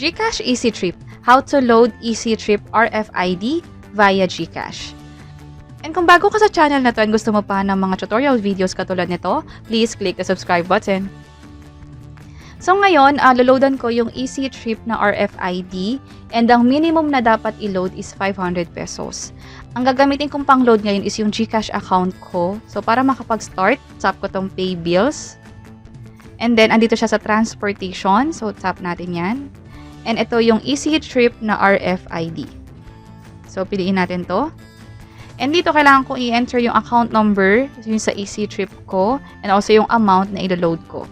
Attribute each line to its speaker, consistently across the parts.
Speaker 1: GCash Easytrip, how to load Easytrip RFID via GCash. And kung bago ka sa channel na to and gusto mo pa ng mga tutorial videos katulad nito, please click the subscribe button. So ngayon, loloadan ko yung Easytrip na RFID and ang minimum na dapat i-load is 500 pesos. Ang gagamitin kong pang-load ngayon is yung GCash account ko. So para makapag-start, tap ko tong pay bills. And then, andito siya sa transportation. So tap natin yan. And ito yung Easytrip na RFID. So piliin natin to. And dito kailangan ko i-enter yung account number yung sa Easytrip ko and also yung amount na i-load ko.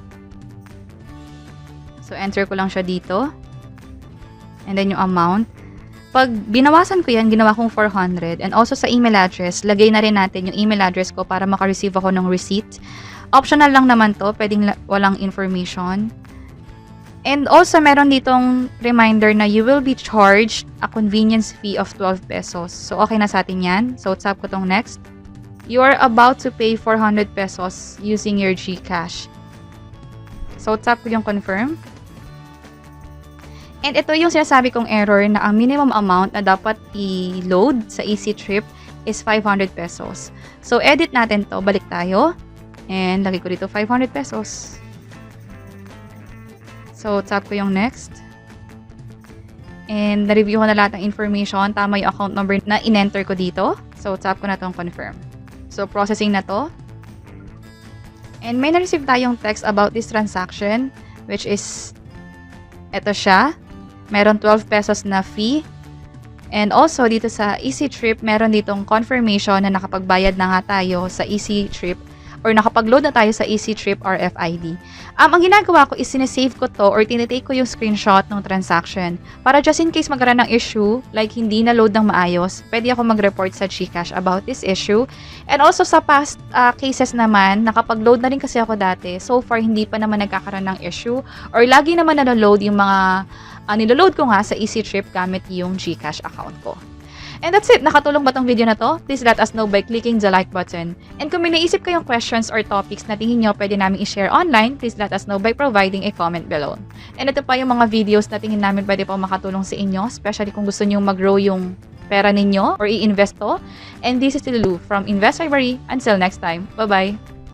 Speaker 1: So enter ko lang siya dito. And then yung amount. Pag binawasan ko yan, ginawa kong 400. And also sa email address, lagay na rin natin yung email address ko para makareceive ako ng receipt. Optional lang naman to, pwedeng walang information. And also, meron ditong reminder na you will be charged a convenience fee of 12 pesos. So, okay na sa atin yan. So, tap ko tong next. You are about to pay 400 pesos using your GCash. So, tap ko yung confirm. And ito yung sinasabi kong error na ang minimum amount na dapat i-load sa Easytrip is 500 pesos. So, edit natin to. Balik tayo. And lagay ko dito 500 pesos. So, tap ko yung next. And na-review ko na lahat ng information. Tama yung account number na in-enter ko dito. So, tap ko na itong confirm. So, processing na to. And may na-receive tayong text about this transaction, which is, ito siya. Meron 12 pesos na fee. And also, dito sa Easytrip, meron ditong confirmation na nakapagbayad na nga tayo sa Easytrip or nakapag-load na tayo sa Easytrip RFID. Ang ginagawa ko is sinesave ko to or tinitake ko yung screenshot ng transaction para just in case magkaroon ng issue, like hindi na load ng maayos, pwede ako mag-report sa GCash about this issue. And also sa past cases naman, nakapag-load na rin kasi ako dati. So far, hindi pa naman nagkakaroon ng issue or lagi naman naloload yung mga niloload ko nga sa Easytrip gamit yung GCash account ko. And that's it. Nakatulong ba tong video na to? Please let us know by clicking the like button. And kung may naisip kayong questions or topics na tingin nyo pwede namin i-share online, please let us know by providing a comment below. And ito pa yung mga videos na tingin namin pwede pa makatulong sa inyo, especially kung gusto nyo mag-grow yung pera ninyo or i-invest to. And this is Lulu from Investlibrary. Until next time. Bye-bye!